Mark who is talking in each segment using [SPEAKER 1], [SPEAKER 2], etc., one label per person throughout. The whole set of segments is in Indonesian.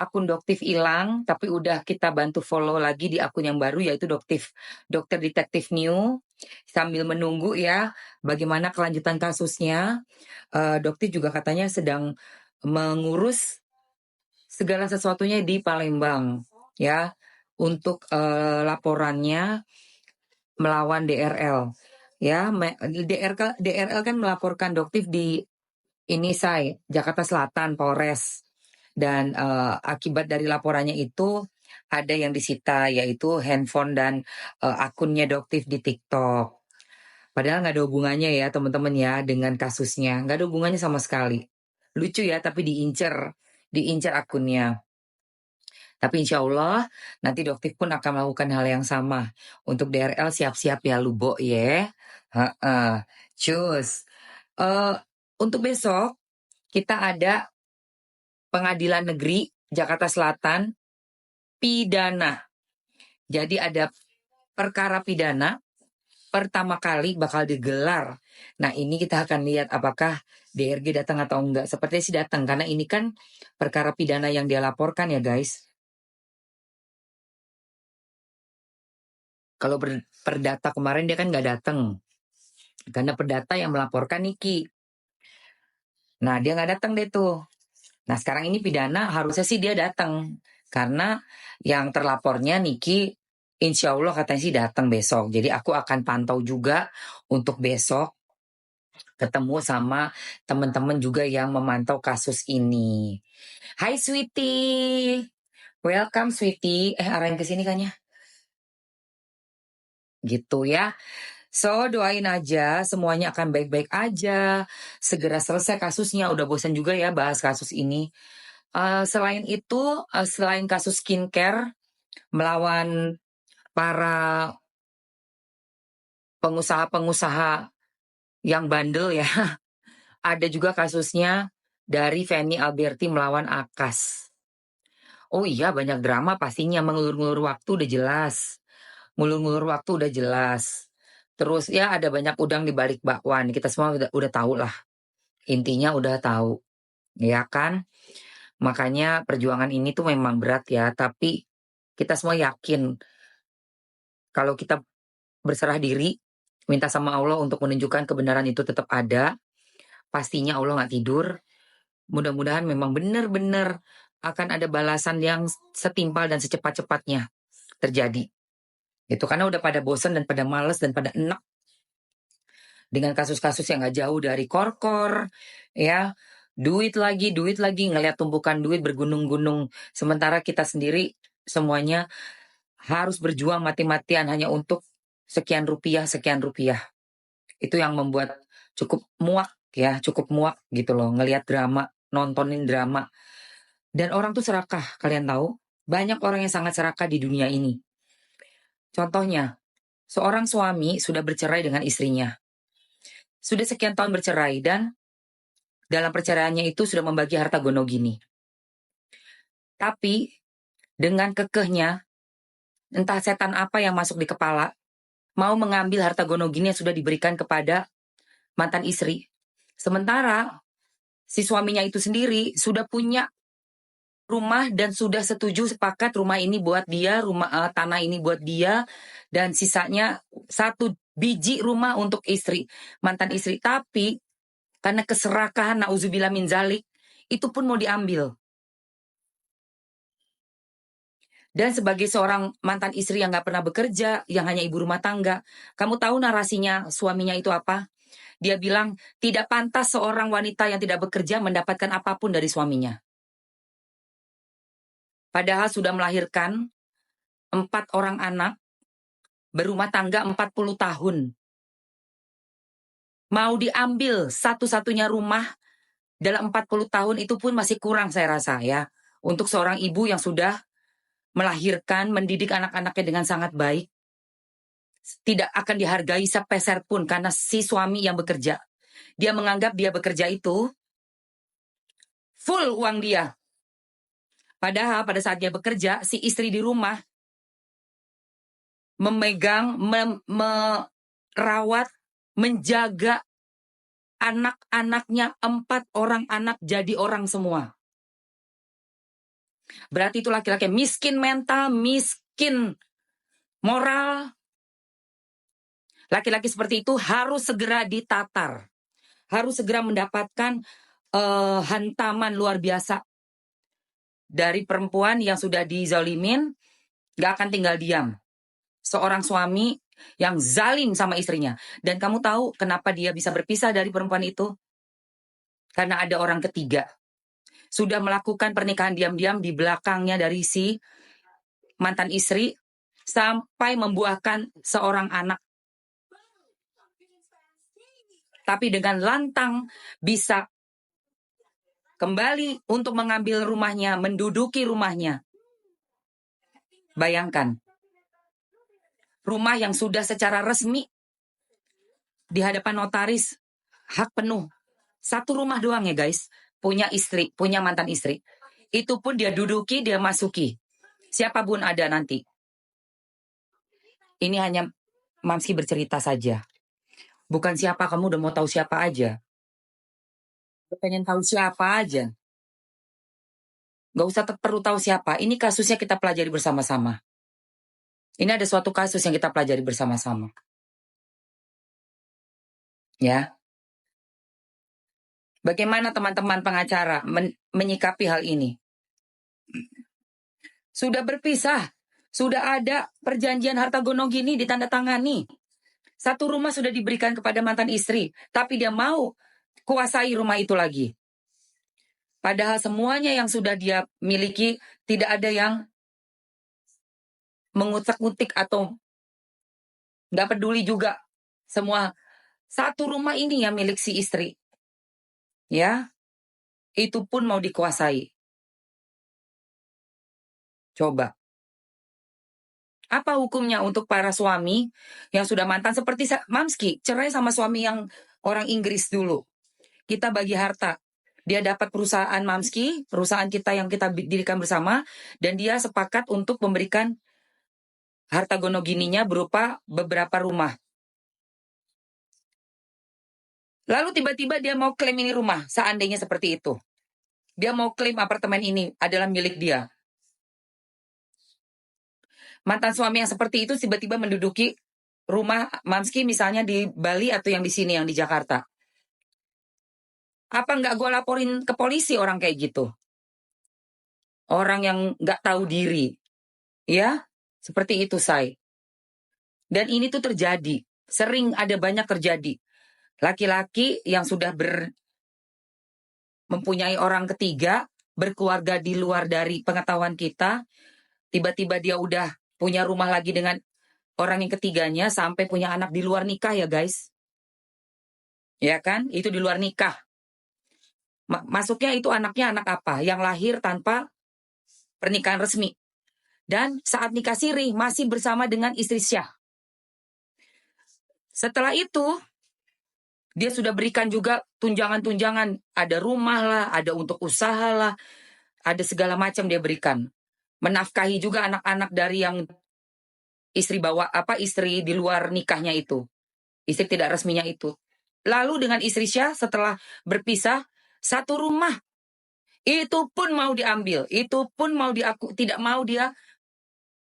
[SPEAKER 1] akun Doktif hilang, tapi udah kita bantu follow lagi di akun yang baru yaitu Dokter Detektif New. Sambil menunggu ya bagaimana kelanjutan kasusnya. Doktif juga katanya sedang mengurus segala sesuatunya di Palembang ya untuk laporannya melawan DRL. Ya, DRL kan melaporkan Doktif di ini Jakarta Selatan, Polres. Dan akibat dari laporannya itu ada yang disita yaitu handphone dan akunnya Doktif di TikTok. Padahal nggak ada hubungannya ya teman-teman ya dengan kasusnya. Nggak ada hubungannya sama sekali. Lucu ya tapi diincer akunnya. Tapi insya Allah nanti Doktif pun akan melakukan hal yang sama. Untuk DRL siap-siap ya Lubo ya. Cus. Eh, untuk besok kita ada Pengadilan Negeri Jakarta Selatan pidana. Jadi ada perkara pidana pertama kali bakal digelar. Nah ini kita akan lihat apakah DRG datang atau enggak. Sepertinya sih datang karena ini kan perkara pidana yang dia laporkan ya guys. Kalau perdata kemarin dia kan nggak datang. Karena perdata yang melaporkan Niki. Nah dia nggak datang deh tuh. Nah sekarang ini pidana harusnya sih dia datang. Karena yang terlapornya Niki insya Allah katanya sih datang besok. Jadi aku akan pantau juga untuk besok ketemu sama teman-teman juga yang memantau kasus ini. Hai Sweetie. Welcome Sweetie. Arahin ke sini kan ya. Gitu ya. So doain aja semuanya akan baik-baik aja. Segera selesai kasusnya. Udah bosan juga ya bahas kasus ini. Selain itu, selain kasus skincare melawan para pengusaha-pengusaha yang bandel ya. Ada juga kasusnya dari Feni Alberti melawan Akas. Oh iya banyak drama pastinya mengulur-ngulur waktu udah jelas. Ngulur-ngulur waktu udah jelas. Terus ya ada banyak udang di balik bakwan. Kita semua udah tahu lah. Intinya udah tahu. Ya kan? Makanya perjuangan ini tuh memang berat ya. Tapi kita semua yakin kalau kita berserah diri, minta sama Allah untuk menunjukkan kebenaran itu tetap ada. Pastinya Allah nggak tidur. Mudah-mudahan memang benar-benar akan ada balasan yang setimpal dan secepat-cepatnya terjadi. Itu karena udah pada bosan dan pada males dan pada enak dengan kasus-kasus yang gak jauh dari korkor, ya. Duit lagi, ngelihat tumpukan duit bergunung-gunung. Sementara kita sendiri semuanya harus berjuang mati-matian hanya untuk sekian rupiah. Itu yang membuat cukup muak gitu loh. Ngelihat drama, nontonin drama. Dan orang tuh serakah, kalian tahu? Banyak orang yang sangat serakah di dunia ini. Contohnya, seorang suami sudah bercerai dengan istrinya. Sudah sekian tahun bercerai dan dalam perceraiannya itu sudah membagi harta gono gini. Tapi dengan kekehnya, entah setan apa yang masuk di kepala, mau mengambil harta gono gini yang sudah diberikan kepada mantan istri. Sementara si suaminya itu sendiri sudah punya rumah dan sudah sepakat rumah ini buat dia, tanah ini buat dia, dan sisanya 1 biji rumah untuk mantan istri. Tapi karena keserakahan, na'udzubillah min zalik, itu pun mau diambil. Dan sebagai seorang mantan istri yang gak pernah bekerja, yang hanya ibu rumah tangga, kamu tahu narasinya suaminya itu apa? Dia bilang, tidak pantas seorang wanita yang tidak bekerja mendapatkan apapun dari suaminya. Padahal sudah melahirkan 4 orang anak, berumah tangga 40 tahun. Mau diambil satu-satunya rumah dalam 40 tahun itu pun masih kurang saya rasa ya. Untuk seorang ibu yang sudah melahirkan, mendidik anak-anaknya dengan sangat baik. Tidak akan dihargai sepeser pun karena si suami yang bekerja. Dia menganggap dia bekerja itu full uang dia. Padahal pada saat dia bekerja, si istri di rumah memegang, merawat, menjaga anak-anaknya, 4 orang anak jadi orang semua. berarti itu laki-laki miskin mental, miskin moral. Laki-laki seperti itu harus segera ditatar. Harus segera mendapatkan hantaman luar biasa dari perempuan yang sudah dizalimin, gak akan tinggal diam. Seorang suami yang zalim sama istrinya. Dan kamu tahu kenapa dia bisa berpisah dari perempuan itu? Karena ada orang ketiga. Sudah melakukan pernikahan diam-diam di belakangnya dari si mantan istri, sampai membuahkan seorang anak. Tapi dengan lantang bisa kembali untuk mengambil rumahnya, menduduki rumahnya. Bayangkan, rumah yang sudah secara resmi di hadapan notaris, hak penuh. Satu rumah doang ya guys, punya istri, punya mantan istri. Itu pun dia duduki, dia masuki. Siapapun ada nanti. Ini hanya Mamski bercerita saja. Bukan siapa, kamu udah mau tahu siapa aja. Pengen tahu siapa aja. Gak usah perlu tahu siapa. Ini kasusnya kita pelajari bersama-sama. Ini ada suatu kasus yang kita pelajari bersama-sama. Ya. Bagaimana teman-teman pengacara menyikapi hal ini? Sudah berpisah. Sudah ada perjanjian harta gonogini ditandatangani. Satu rumah sudah diberikan kepada mantan istri, tapi dia mau kuasai rumah itu lagi. Padahal semuanya yang sudah dia miliki tidak ada yang mengutak-utik atau nggak peduli juga. Semua satu rumah ini yang milik si istri. Ya, itu pun mau dikuasai. Coba. Apa hukumnya untuk para suami yang sudah mantan seperti Mamski, cerai sama suami yang orang Inggris dulu. Kita bagi harta. Dia dapat perusahaan Mamski, perusahaan kita yang kita dirikan bersama, dan dia sepakat untuk memberikan harta gonogininya berupa beberapa rumah. Lalu tiba-tiba dia mau klaim ini rumah, seandainya seperti itu. Dia mau klaim apartemen ini adalah milik dia. Mantan suami yang seperti itu tiba-tiba menduduki rumah Mamski misalnya di Bali atau yang di sini, yang di Jakarta. Apa nggak gue laporin ke polisi orang kayak gitu? Orang yang nggak tahu diri. Ya, seperti itu, Say. Dan ini tuh terjadi. Sering ada banyak terjadi. Laki-laki yang sudah mempunyai orang ketiga, berkeluarga di luar dari pengetahuan kita, tiba-tiba dia udah punya rumah lagi dengan orang yang ketiganya, sampai punya anak di luar nikah ya guys. Ya kan? Itu di luar nikah. Masuknya itu anaknya anak apa? Yang lahir tanpa pernikahan resmi. Dan saat nikah siri masih bersama dengan istri Syah. Setelah itu, dia sudah berikan juga tunjangan-tunjangan. Ada rumah lah, ada untuk usaha lah, ada segala macam dia berikan. Menafkahi juga anak-anak dari yang istri di luar nikahnya itu. Istri tidak resminya itu. Lalu dengan istri Syah setelah berpisah, satu rumah. Itu pun mau diambil. Itu pun mau tidak mau dia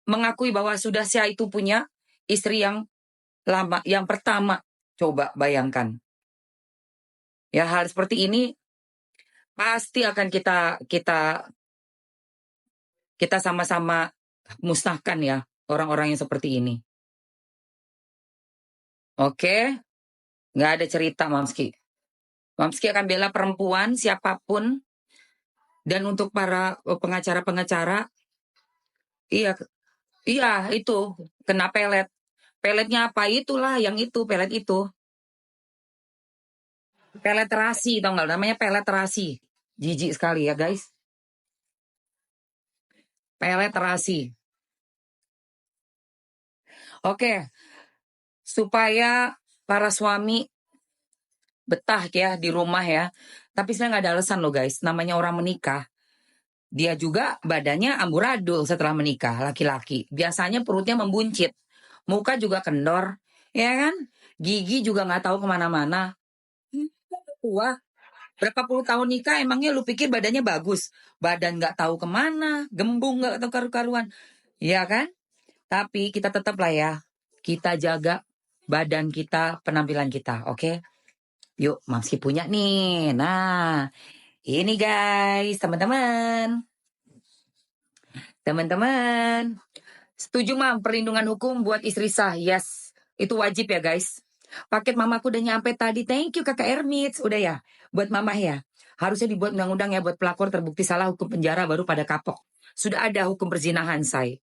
[SPEAKER 1] mengakui bahwa sudah Syah itu punya istri yang lama, yang pertama. Coba bayangkan. Ya, hal seperti ini pasti akan kita sama-sama musnahkan ya orang-orang yang seperti ini. Oke? Nggak ada cerita Mamski. Mamski akan bela perempuan siapapun. Dan untuk para pengacara-pengacara, iya itu kena pelet. Peletnya apa? Itulah yang itu, pelet itu. Pelet terasi, tau nggak? Namanya pelet terasi. Jijik sekali ya guys. Pelet terasi. Oke. Supaya para suami betah ya di rumah ya. Tapi saya nggak ada alasan loh guys. Namanya orang menikah. Dia juga badannya amburadul setelah menikah, laki-laki. Biasanya perutnya membuncit. Muka juga kendor. Ya kan? Gigi juga nggak tahu kemana-mana. Tua. Berapa puluh tahun nikah, emangnya lu pikir badannya bagus? Badan nggak tahu kemana, gembung nggak tahu karu-karuan. Ya kan? Tapi kita tetap lah ya, kita jaga badan kita, penampilan kita, oke? Yuk, Mamski punya nih. Nah, ini guys, teman-teman. Teman-teman, setuju Mam perlindungan hukum buat istri sah? Yes, itu wajib ya guys. Paket mamaku udah nyampe tadi. Thank you kakak Ermits. Udah ya, buat mama ya. Harusnya dibuat undang-undang ya buat pelakor terbukti salah hukum penjara baru pada kapok. Sudah ada hukum perzinahan, say.